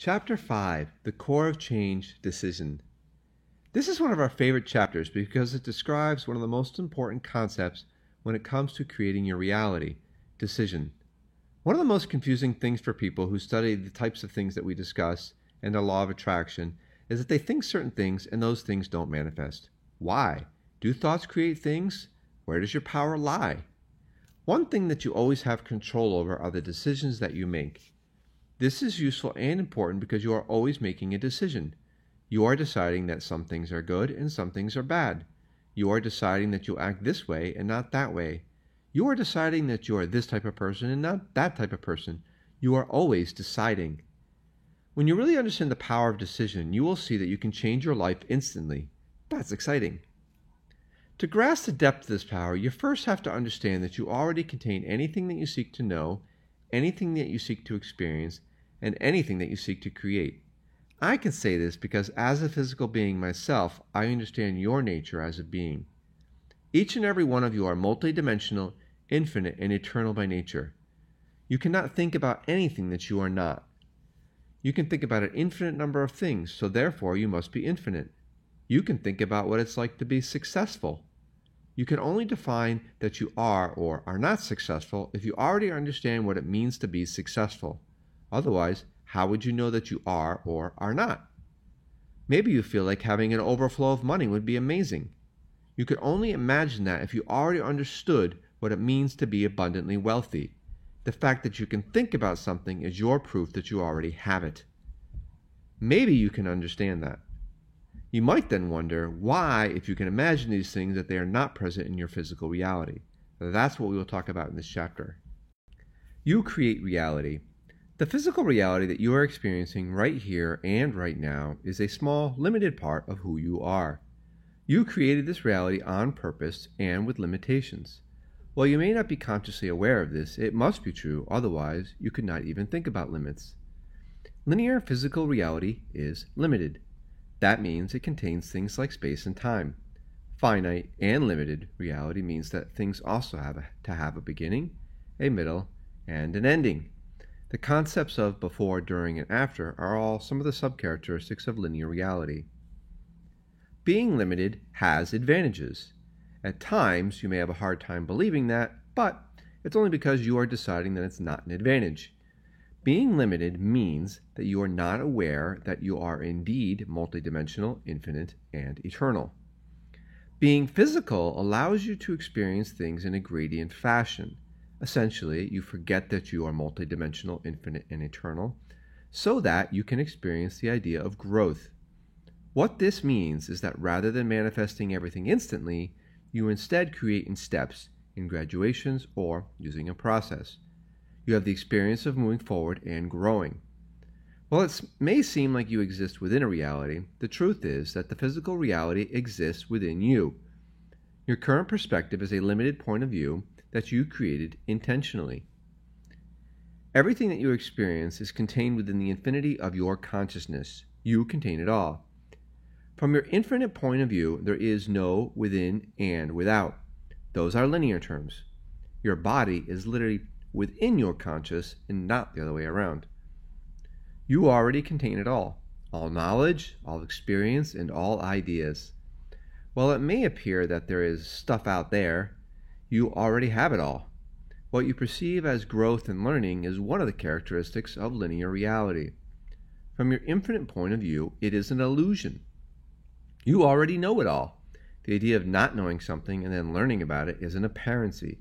Chapter 5, The Core of Change, Decision. This is one of our favorite chapters because it describes one of the most important concepts when it comes to creating your reality, decision. One of the most confusing things for people who study the types of things that we discuss and the law of attraction is that they think certain things and those things don't manifest. Why? Do thoughts create things? Where does your power lie? One thing that you always have control over are the decisions that you make. This is useful and important because you are always making a decision. You are deciding that some things are good and some things are bad. You are deciding that you'll act this way and not that way. You are deciding that you are this type of person and not that type of person. You are always deciding. When you really understand the power of decision, you will see that you can change your life instantly. That's exciting. To grasp the depth of this power, you first have to understand that you already contain anything that you seek to know, anything that you seek to experience, and anything that you seek to create. I can say this because as a physical being myself, I understand your nature as a being. Each and every one of you are multidimensional, infinite, and eternal by nature. You cannot think about anything that you are not. You can think about an infinite number of things, so therefore you must be infinite. You can think about what it's like to be successful. You can only define that you are or are not successful if you already understand what it means to be successful. Otherwise, how would you know that you are or are not? Maybe you feel like having an overflow of money would be amazing. You could only imagine that if you already understood what it means to be abundantly wealthy. The fact that you can think about something is your proof that you already have it. Maybe you can understand that. You might then wonder why, if you can imagine these things, that they are not present in your physical reality. That's what we will talk about in this chapter. You create reality. The physical reality that you are experiencing right here and right now is a small, limited part of who you are. You created this reality on purpose and with limitations. While you may not be consciously aware of this, it must be true, otherwise you could not even think about limits. Linear physical reality is limited. That means it contains things like space and time. Finite and limited reality means that things also have to have a beginning, a middle, and an ending. The concepts of before, during, and after are all some of the subcharacteristics of linear reality. Being limited has advantages. At times, you may have a hard time believing that, but it's only because you are deciding that it's not an advantage. Being limited means that you are not aware that you are indeed multidimensional, infinite, and eternal. Being physical allows you to experience things in a gradient fashion. Essentially, you forget that you are multidimensional, infinite, and eternal, so that you can experience the idea of growth. What this means is that rather than manifesting everything instantly, you instead create in steps, in graduations, or using a process. You have the experience of moving forward and growing. While it may seem like you exist within a reality, the truth is that the physical reality exists within you. Your current perspective is a limited point of view that you created intentionally. Everything that you experience is contained within the infinity of your consciousness. You contain it all. From your infinite point of view, there is no within and without. Those are linear terms. Your body is literally within your conscious and not the other way around. You already contain it all knowledge, all experience, and all ideas. While it may appear that there is stuff out there, you already have it all. What you perceive as growth and learning is one of the characteristics of linear reality. From your infinite point of view, it is an illusion. You already know it all. The idea of not knowing something and then learning about it is an apparency.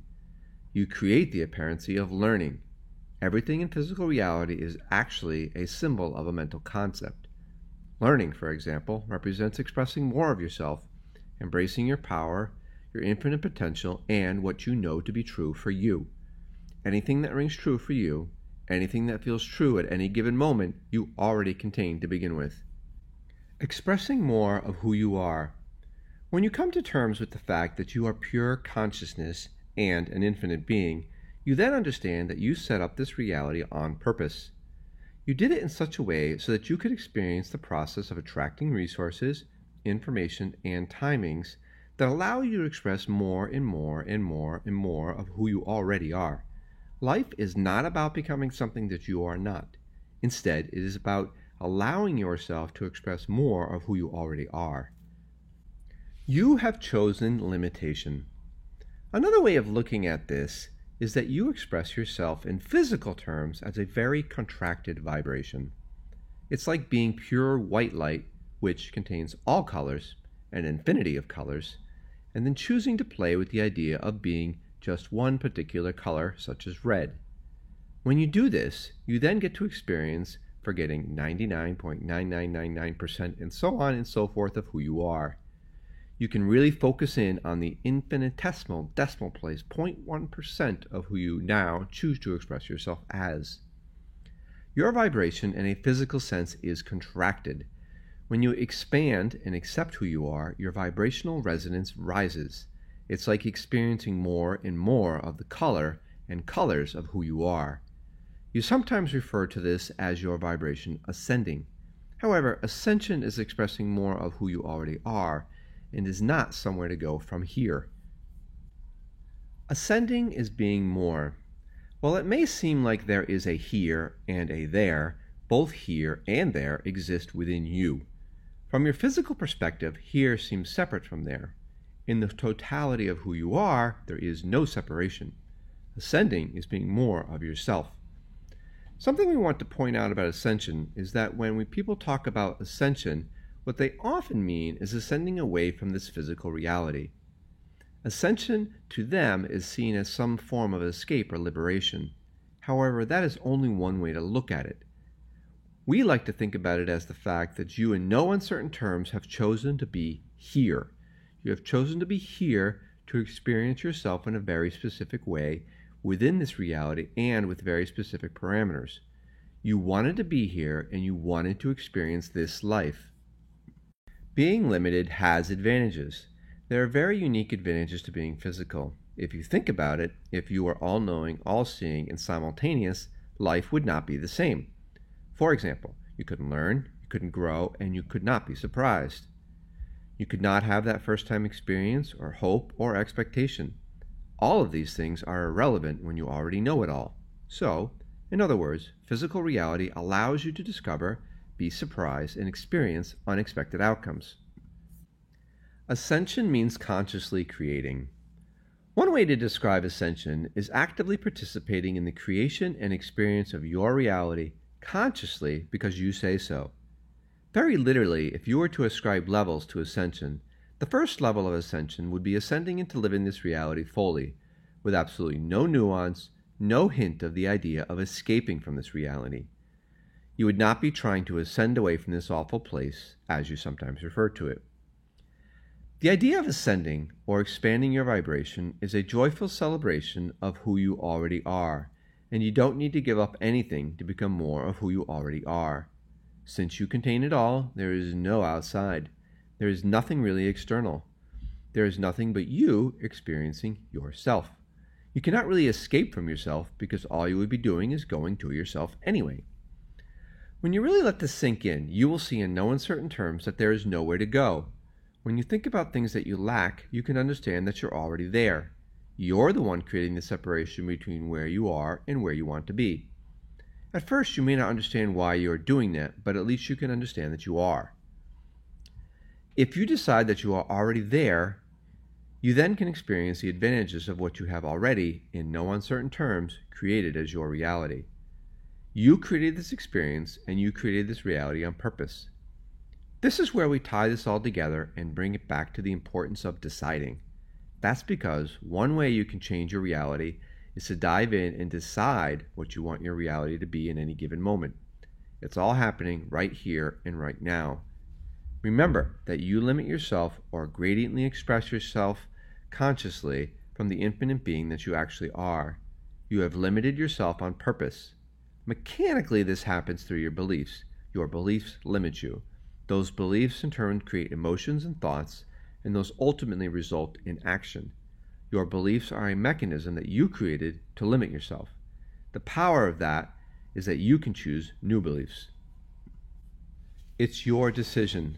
You create the apparency of learning. Everything in physical reality is actually a symbol of a mental concept. Learning, for example, represents expressing more of yourself, embracing your power, your infinite potential, and what you know to be true for you. Anything that rings true for you, anything that feels true at any given moment, you already contain to begin with. Expressing more of who you are. When you come to terms with the fact that you are pure consciousness and an infinite being, you then understand that you set up this reality on purpose. You did it in such a way so that you could experience the process of attracting resources, information, and timings that allow you to express more and more and more and more of who you already are. Life is not about becoming something that you are not. Instead, it is about allowing yourself to express more of who you already are. You have chosen limitation. Another way of looking at this is that you express yourself in physical terms as a very contracted vibration. It's like being pure white light, which contains all colors, an infinity of colors, and then choosing to play with the idea of being just one particular color, such as red. When you do this, you then get to experience forgetting 99.9999% and so on and so forth of who you are. You can really focus in on the infinitesimal decimal place 0.1% of who you now choose to express yourself as. Your vibration in a physical sense is contracted. When you expand and accept who you are, your vibrational resonance rises. It's like experiencing more and more of the color and colors of who you are. You sometimes refer to this as your vibration ascending. However, ascension is expressing more of who you already are, and is not somewhere to go from here. Ascending is being more. While it may seem like there is a here and a there, both here and there exist within you. From your physical perspective, here seems separate from there. In the totality of who you are, there is no separation. Ascending is being more of yourself. Something we want to point out about ascension is that when people talk about ascension, what they often mean is ascending away from this physical reality. Ascension to them is seen as some form of escape or liberation. However, that is only one way to look at it. We like to think about it as the fact that you in no uncertain terms have chosen to be here. You have chosen to be here to experience yourself in a very specific way within this reality and with very specific parameters. You wanted to be here and you wanted to experience this life. Being limited has advantages. There are very unique advantages to being physical. If you think about it, if you were all-knowing, all-seeing, and simultaneous, life would not be the same. For example, you couldn't learn, you couldn't grow, and you could not be surprised. You could not have that first-time experience or hope or expectation. All of these things are irrelevant when you already know it all. So, in other words, physical reality allows you to discover, be surprised, and experience unexpected outcomes. Ascension means consciously creating. One way to describe ascension is actively participating in the creation and experience of your reality consciously because you say so. Very literally, if you were to ascribe levels to ascension, the first level of ascension would be ascending into living this reality fully, with absolutely no nuance, no hint of the idea of escaping from this reality. You would not be trying to ascend away from this awful place, as you sometimes refer to it. The idea of ascending, or expanding your vibration, is a joyful celebration of who you already are, and you don't need to give up anything to become more of who you already are. Since you contain it all, there is no outside. There is nothing really external. There is nothing but you experiencing yourself. You cannot really escape from yourself because all you would be doing is going to yourself anyway. When you really let this sink in, you will see in no uncertain terms that there is nowhere to go. When you think about things that you lack, you can understand that you're already there. You're the one creating the separation between where you are and where you want to be. At first, you may not understand why you are doing that, but at least you can understand that you are. If you decide that you are already there, you then can experience the advantages of what you have already, in no uncertain terms, created as your reality. You created this experience and you created this reality on purpose. This is where we tie this all together and bring it back to the importance of deciding. That's because one way you can change your reality is to dive in and decide what you want your reality to be in any given moment. It's all happening right here and right now. Remember that you limit yourself or gradiently express yourself consciously from the infinite being that you actually are. You have limited yourself on purpose. Mechanically, this happens through your beliefs. Your beliefs limit you. Those beliefs in turn create emotions and thoughts, and those ultimately result in action. Your beliefs are a mechanism that you created to limit yourself. The power of that is that you can choose new beliefs. It's your decision.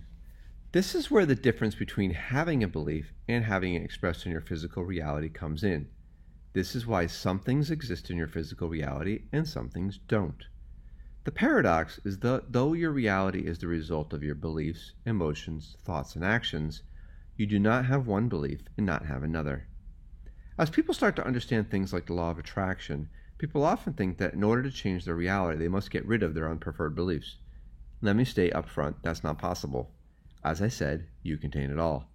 This is where the difference between having a belief and having it expressed in your physical reality comes in. This is why some things exist in your physical reality and some things don't. The The paradox is that though your reality is the result of your beliefs, emotions, thoughts, and actions, you do not have one belief and not have another. As people start to understand things like the law of attraction, people often think that in order to change their reality, they must get rid of their unpreferred beliefs. Let me state up front, that's not possible. As I said, you contain it all.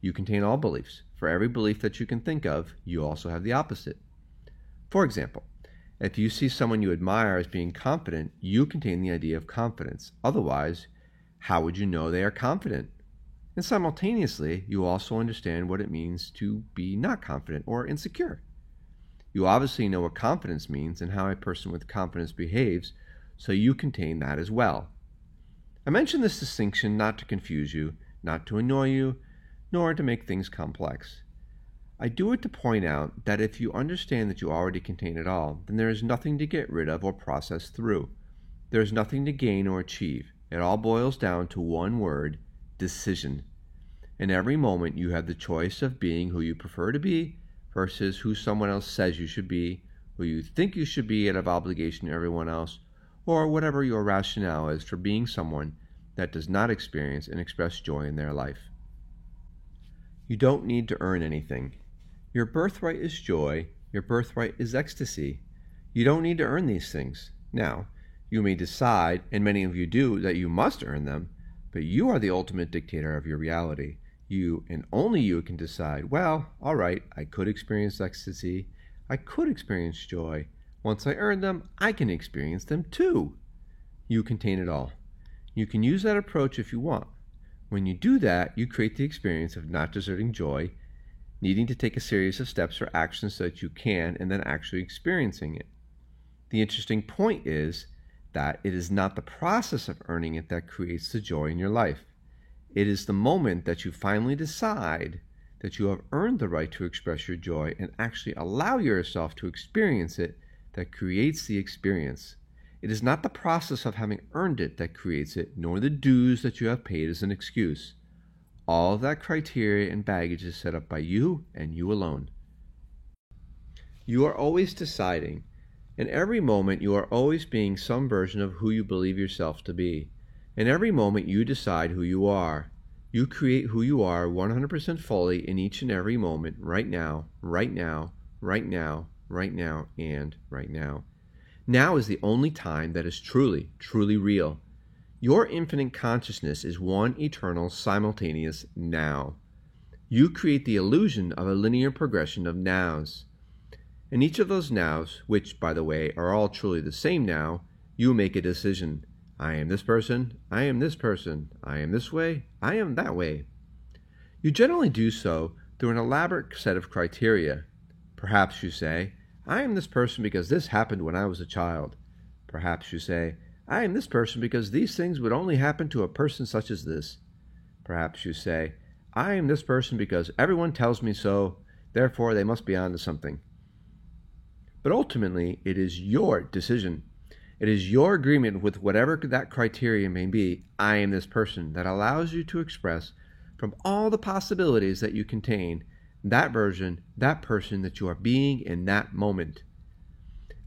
You contain all beliefs. For every belief that you can think of, you also have the opposite. For example, if you see someone you admire as being confident, you contain the idea of confidence. Otherwise, how would you know they are confident? And simultaneously, you also understand what it means to be not confident or insecure. You obviously know what confidence means and how a person with confidence behaves, so you contain that as well. I mention this distinction not to confuse you, not to annoy you, nor to make things complex. I do it to point out that if you understand that you already contain it all, then there is nothing to get rid of or process through. There is nothing to gain or achieve. It all boils down to one word: decision. In every moment, you have the choice of being who you prefer to be versus who someone else says you should be, who you think you should be out of obligation to everyone else, or whatever your rationale is for being someone that does not experience and express joy in their life. You don't need to earn anything. Your birthright is joy. Your birthright is ecstasy. You don't need to earn these things. Now, you may decide, and many of you do, that you must earn them, but you are the ultimate dictator of your reality. You and only you can decide, well, all right, I could experience ecstasy. I could experience joy. Once I earn them, I can experience them too. You contain it all. You can use that approach if you want. When you do that, you create the experience of not deserting joy, needing to take a series of steps or actions so that you can, and then actually experiencing it. The interesting point is that it is not the process of earning it that creates the joy in your life. It is the moment that you finally decide that you have earned the right to express your joy and actually allow yourself to experience it that creates the experience. It is not the process of having earned it that creates it, nor the dues that you have paid as an excuse. All of that criteria and baggage is set up by you and you alone. You are always deciding. In every moment, you are always being some version of who you believe yourself to be. In every moment, you decide who you are. You create who you are 100% fully in each and every moment, right now, right now, right now, right now, and right now. Now is the only time that is truly, truly real. Your infinite consciousness is one eternal, simultaneous now. You create the illusion of a linear progression of nows. In each of those nows, which, by the way, are all truly the same now, you make a decision. I am this person, I am this person, I am this way, I am that way. You generally do so through an elaborate set of criteria. Perhaps you say, I am this person because this happened when I was a child. Perhaps you say, I am this person because these things would only happen to a person such as this. Perhaps you say, I am this person because everyone tells me so, therefore they must be on to something. But ultimately, it is your decision. It is your agreement with whatever that criteria may be, I am this person, that allows you to express from all the possibilities that you contain that version, that person that you are being in that moment.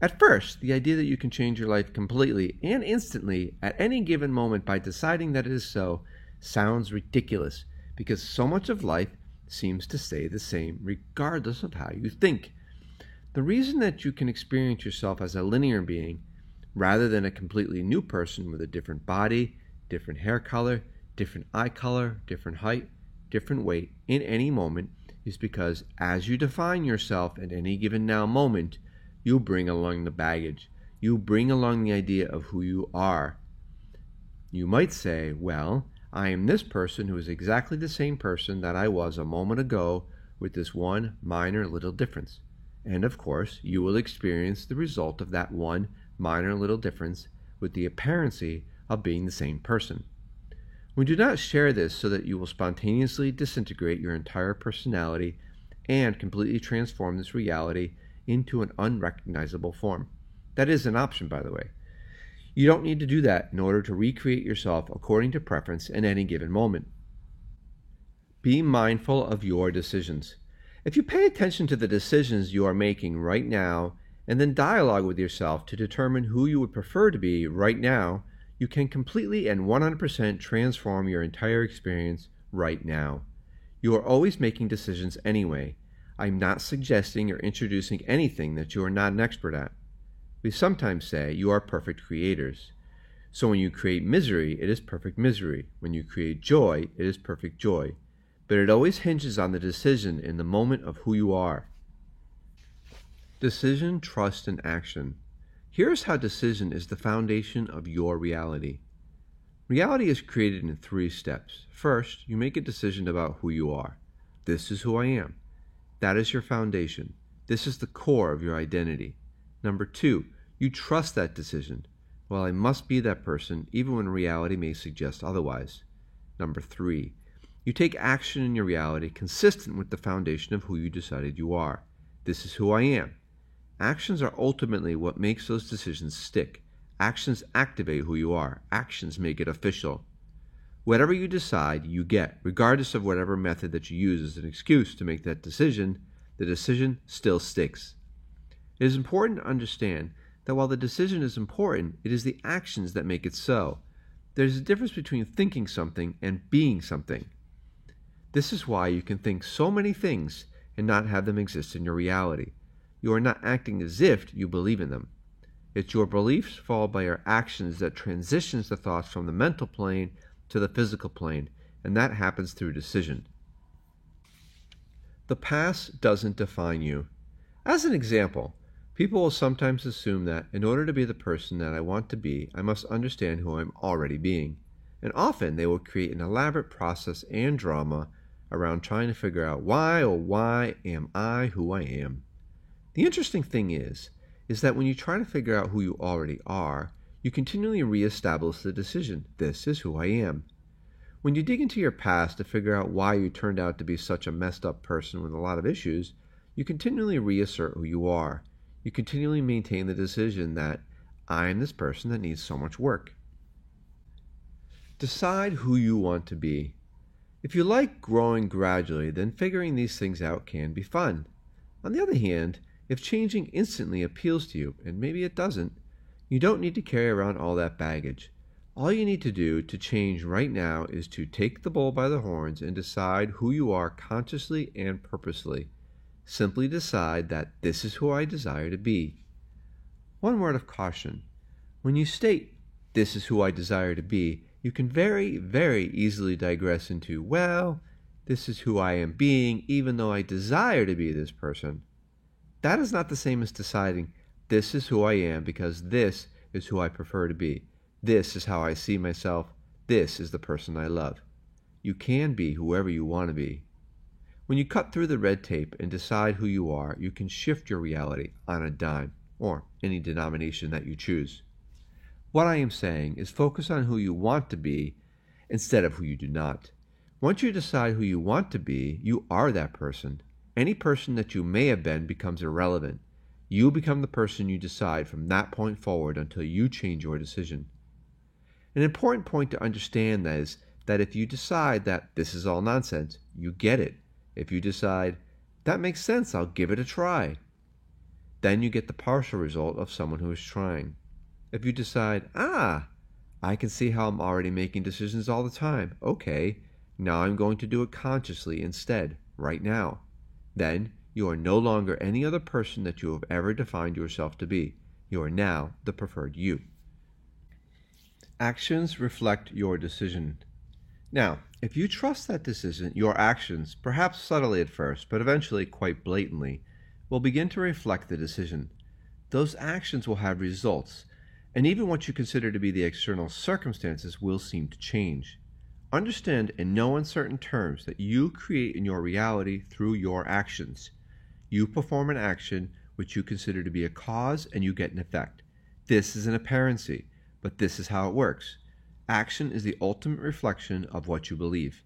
At first, the idea that you can change your life completely and instantly at any given moment by deciding that it is so sounds ridiculous because so much of life seems to stay the same regardless of how you think. The reason that you can experience yourself as a linear being rather than a completely new person with a different body, different hair color, different eye color, different height, different weight in any moment is because as you define yourself at any given now moment, you bring along the baggage. You bring along the idea of who you are. You might say, well, I am this person who is exactly the same person that I was a moment ago with this one minor little difference. And of course, you will experience the result of that one minor little difference with the apparency of being the same person. We do not share this so that you will spontaneously disintegrate your entire personality and completely transform this reality into an unrecognizable form. That is an option, by the way. You don't need to do that in order to recreate yourself according to preference in any given moment. Be mindful of your decisions. If you pay attention to the decisions you are making right now and then dialogue with yourself to determine who you would prefer to be right now, you can completely and 100% transform your entire experience right now. You are always making decisions anyway. I'm not suggesting or introducing anything that you are not an expert at. We sometimes say you are perfect creators. So when you create misery, it is perfect misery. When you create joy, it is perfect joy. But it always hinges on the decision in the moment of who you are. Decision, trust, and action. Here's how decision is the foundation of your reality. Reality is created in 3 steps. First, you make a decision about who you are. This is who I am. That is your foundation. This is the core of your identity. Number 2, you trust that decision. Well, I must be that person, even when reality may suggest otherwise. Number 3, you take action in your reality consistent with the foundation of who you decided you are. This is who I am. Actions are ultimately what makes those decisions stick. Actions activate who you are. Actions make it official. Whatever you decide, you get, regardless of whatever method that you use as an excuse to make that decision, the decision still sticks. It is important to understand that while the decision is important, it is the actions that make it so. There is a difference between thinking something and being something. This is why you can think so many things and not have them exist in your reality. You are not acting as if you believe in them. It's your beliefs followed by your actions that transitions the thoughts from the mental plane to the physical plane, and that happens through decision. The past doesn't define you. As an example, people will sometimes assume that in order to be the person that I want to be, I must understand who I'm already being. And often they will create an elaborate process and drama around trying to figure out why am I who I am. The interesting thing is that when you try to figure out who you already are, you continually reestablish the decision, this is who I am. When you dig into your past to figure out why you turned out to be such a messed up person with a lot of issues, you continually reassert who you are. You continually maintain the decision that I am this person that needs so much work. Decide who you want to be. If you like growing gradually, then figuring these things out can be fun. On the other hand, if changing instantly appeals to you, and maybe it doesn't, you don't need to carry around all that baggage. All you need to do to change right now is to take the bull by the horns and decide who you are consciously and purposely. Simply decide that this is who I desire to be. One word of caution. When you state, this is who I desire to be, you can very, very easily digress into, well, this is who I am being, even though I desire to be this person. That is not the same as deciding, this is who I am because this is who I prefer to be. This is how I see myself. This is the person I love. You can be whoever you want to be. When you cut through the red tape and decide who you are, you can shift your reality on a dime, or any denomination that you choose. What I am saying is focus on who you want to be instead of who you do not. Once you decide who you want to be, you are that person. Any person that you may have been becomes irrelevant. You become the person you decide from that point forward until you change your decision. An important point to understand is that if you decide that this is all nonsense, you get it. If you decide, that makes sense, I'll give it a try, then you get the partial result of someone who is trying. If you decide, I can see how I'm already making decisions all the time. Okay, now I'm going to do it consciously instead, right now. Then you are no longer any other person that you have ever defined yourself to be. You are now the preferred you. Actions reflect your decision. Now, if you trust that decision, your actions, perhaps subtly at first, but eventually quite blatantly, will begin to reflect the decision. Those actions will have results, and even what you consider to be the external circumstances will seem to change. Understand in no uncertain terms that you create in your reality through your actions. You perform an action which you consider to be a cause and you get an effect. This is an apparency, but this is how it works. Action is the ultimate reflection of what you believe.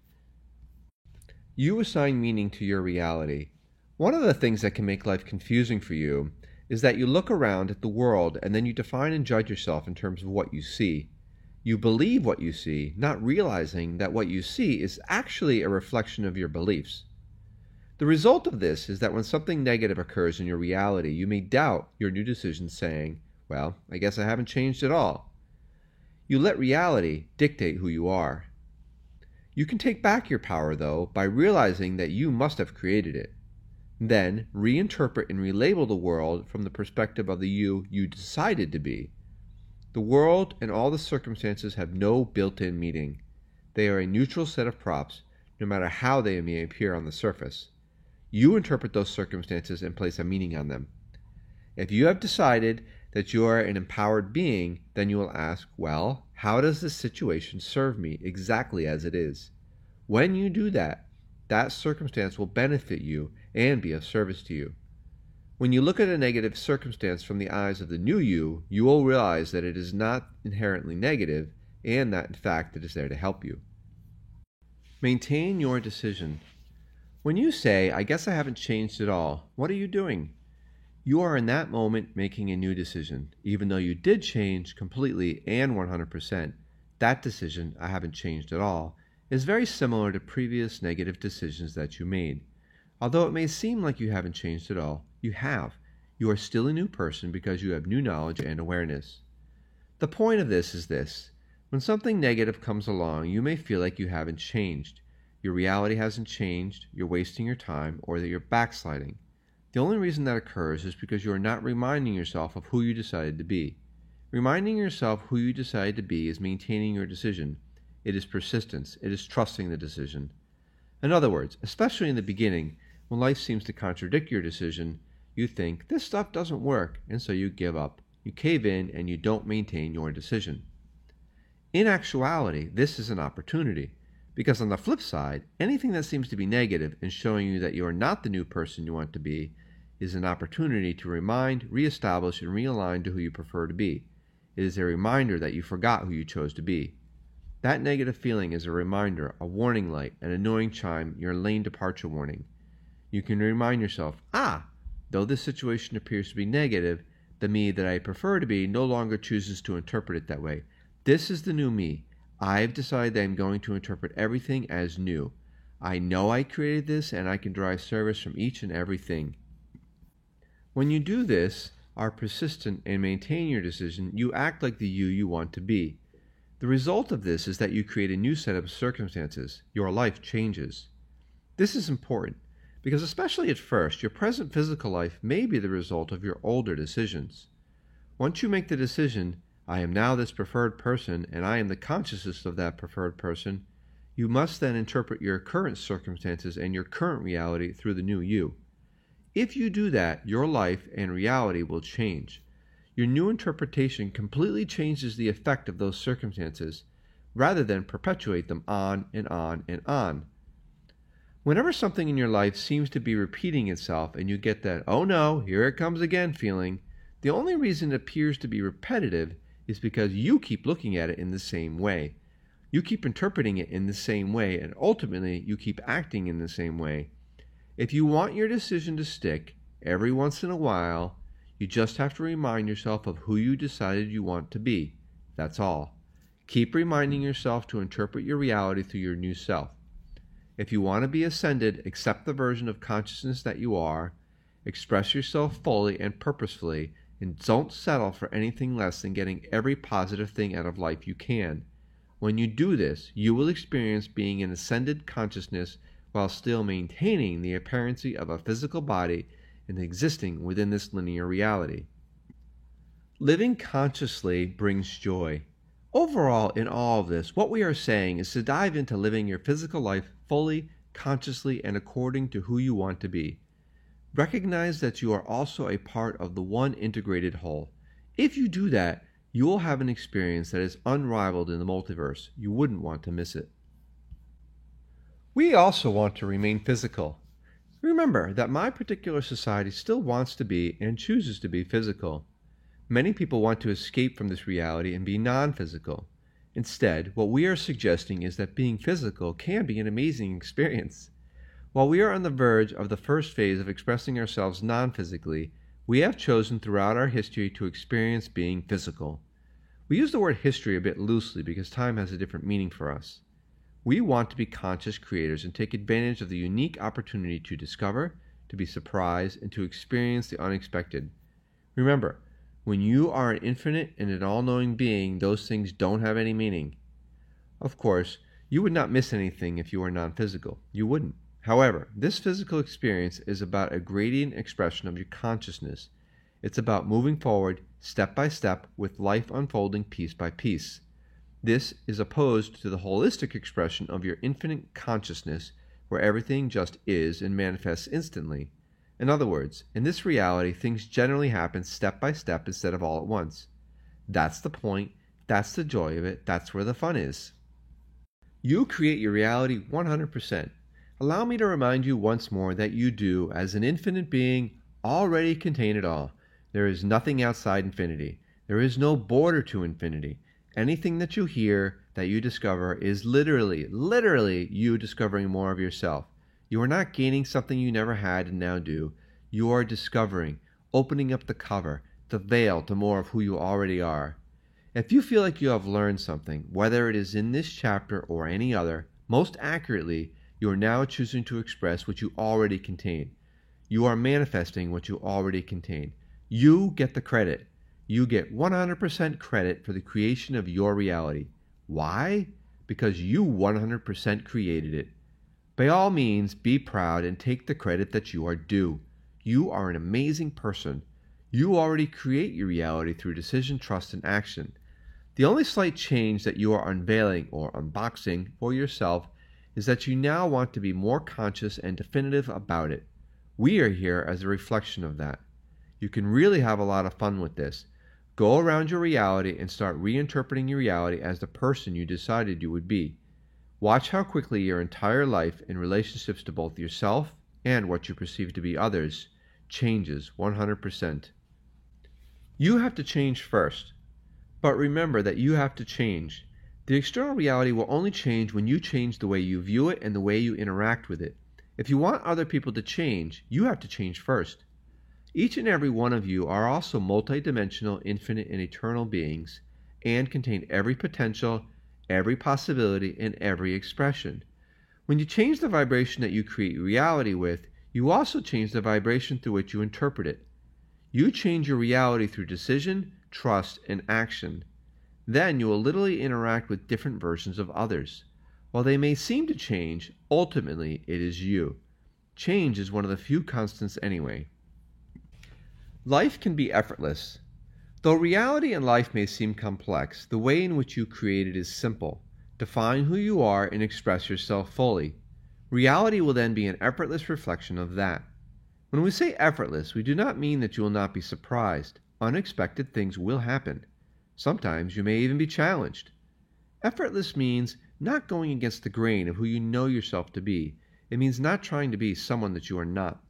You assign meaning to your reality. One of the things that can make life confusing for you is that you look around at the world and then you define and judge yourself in terms of what you see. You believe what you see, not realizing that what you see is actually a reflection of your beliefs. The result of this is that when something negative occurs in your reality, you may doubt your new decision, saying, well, I guess I haven't changed at all. You let reality dictate who you are. You can take back your power, though, by realizing that you must have created it. Then, reinterpret and relabel the world from the perspective of the you decided to be. The world and all the circumstances have no built-in meaning. They are a neutral set of props, no matter how they may appear on the surface. You interpret those circumstances and place a meaning on them. If you have decided that you are an empowered being, then you will ask, well, how does this situation serve me exactly as it is? When you do that, that circumstance will benefit you and be of service to you. When you look at a negative circumstance from the eyes of the new you, you will realize that it is not inherently negative and that, in fact, it is there to help you. Maintain your decision. When you say, I guess I haven't changed at all, what are you doing? You are in that moment making a new decision. Even though you did change completely and 100%, that decision, I haven't changed at all, is very similar to previous negative decisions that you made. Although it may seem like you haven't changed at all, you have. You are still a new person because you have new knowledge and awareness. The point of this is this. When something negative comes along, you may feel like you haven't changed. Your reality hasn't changed, you're wasting your time, or that you're backsliding. The only reason that occurs is because you are not reminding yourself of who you decided to be. Reminding yourself who you decided to be is maintaining your decision. It is persistence. It is trusting the decision. In other words, especially in the beginning, when life seems to contradict your decision, you think, this stuff doesn't work, and so you give up. You cave in and you don't maintain your decision. In actuality, this is an opportunity. Because on the flip side, anything that seems to be negative and showing you that you are not the new person you want to be is an opportunity to remind, reestablish, and realign to who you prefer to be. It is a reminder that you forgot who you chose to be. That negative feeling is a reminder, a warning light, an annoying chime, your lane departure warning. You can remind yourself, though this situation appears to be negative, the me that I prefer to be no longer chooses to interpret it that way. This is the new me. I've decided that I'm going to interpret everything as new. I know I created this and I can derive service from each and everything. When you do this, are persistent and maintain your decision, you act like the you want to be. The result of this is that you create a new set of circumstances. Your life changes. This is important because especially at first, your present physical life may be the result of your older decisions. Once you make the decision, I am now this preferred person, and I am the consciousness of that preferred person, you must then interpret your current circumstances and your current reality through the new you. If you do that, your life and reality will change. Your new interpretation completely changes the effect of those circumstances, rather than perpetuate them on and on and on. Whenever something in your life seems to be repeating itself and you get that, oh no, here it comes again feeling, the only reason it appears to be repetitive is because you keep looking at it in the same way. You keep interpreting it in the same way, and ultimately you keep acting in the same way. If you want your decision to stick, every once in a while, you just have to remind yourself of who you decided you want to be. That's all. Keep reminding yourself to interpret your reality through your new self. If you want to be ascended, accept the version of consciousness that you are, express yourself fully and purposefully, and don't settle for anything less than getting every positive thing out of life you can. When you do this, you will experience being an ascended consciousness while still maintaining the appearance of a physical body and existing within this linear reality. Living consciously brings joy. Overall, in all of this, what we are saying is to dive into living your physical life fully, consciously, and according to who you want to be. Recognize that you are also a part of the one integrated whole. If you do that, you will have an experience that is unrivaled in the multiverse. You wouldn't want to miss it. We also want to remain physical. Remember that my particular society still wants to be and chooses to be physical. Many people want to escape from this reality and be non-physical. Instead, what we are suggesting is that being physical can be an amazing experience. While we are on the verge of the first phase of expressing ourselves non-physically, we have chosen throughout our history to experience being physical. We use the word history a bit loosely because time has a different meaning for us. We want to be conscious creators and take advantage of the unique opportunity to discover, to be surprised, and to experience the unexpected. Remember, when you are an infinite and an all-knowing being, those things don't have any meaning. Of course, you would not miss anything if you were non-physical. You wouldn't. However, this physical experience is about a gradient expression of your consciousness. It's about moving forward step by step with life unfolding piece by piece. This is opposed to the holistic expression of your infinite consciousness, where everything just is and manifests instantly. In other words, in this reality, things generally happen step by step instead of all at once. That's the point, that's the joy of it, that's where the fun is. You create your reality 100%. Allow me to remind you once more that you do, as an infinite being, already contain it all. There is nothing outside infinity. There is no border to infinity. Anything that you hear, that you discover, is literally you discovering more of yourself. You are not gaining something you never had and now do. You are discovering, opening up the cover, the veil to more of who you already are. If you feel like you have learned something, whether it is in this chapter or any other, most accurately, you are now choosing to express what you already contain. You are manifesting what you already contain. You get the credit. You get 100% credit for the creation of your reality. Why? Because you 100% created it. By all means, be proud and take the credit that you are due. You are an amazing person. You already create your reality through decision, trust, and action. The only slight change that you are unveiling or unboxing for yourself is that you now want to be more conscious and definitive about it. We are here as a reflection of that. You can really have a lot of fun with this. Go around your reality and start reinterpreting your reality as the person you decided you would be. Watch how quickly your entire life in relationships to both yourself and what you perceive to be others changes 100%. You have to change first. But remember that you have to change. The external reality will only change when you change the way you view it and the way you interact with it. If you want other people to change, you have to change first. Each and every one of you are also multidimensional, infinite, and eternal beings, and contain every potential, every possibility, and every expression. When you change the vibration that you create reality with, you also change the vibration through which you interpret it. You change your reality through decision, trust, and action. Then you will literally interact with different versions of others. While they may seem to change, ultimately it is you. Change is one of the few constants anyway. Life can be effortless. Though reality and life may seem complex, the way in which you create it is simple. Define who you are and express yourself fully. Reality will then be an effortless reflection of that. When we say effortless, we do not mean that you will not be surprised. Unexpected things will happen. Sometimes you may even be challenged. Effortless means not going against the grain of who you know yourself to be. It means not trying to be someone that you are not.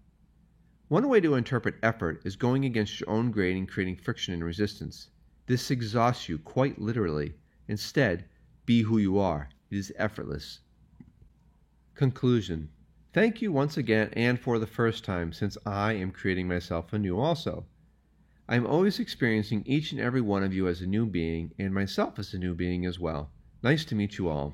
One way to interpret effort is going against your own grain and creating friction and resistance. This exhausts you quite literally. Instead, be who you are. It is effortless. Conclusion. Thank you once again and for the first time, since I am creating myself anew also. I am always experiencing each and every one of you as a new being and myself as a new being as well. Nice to meet you all.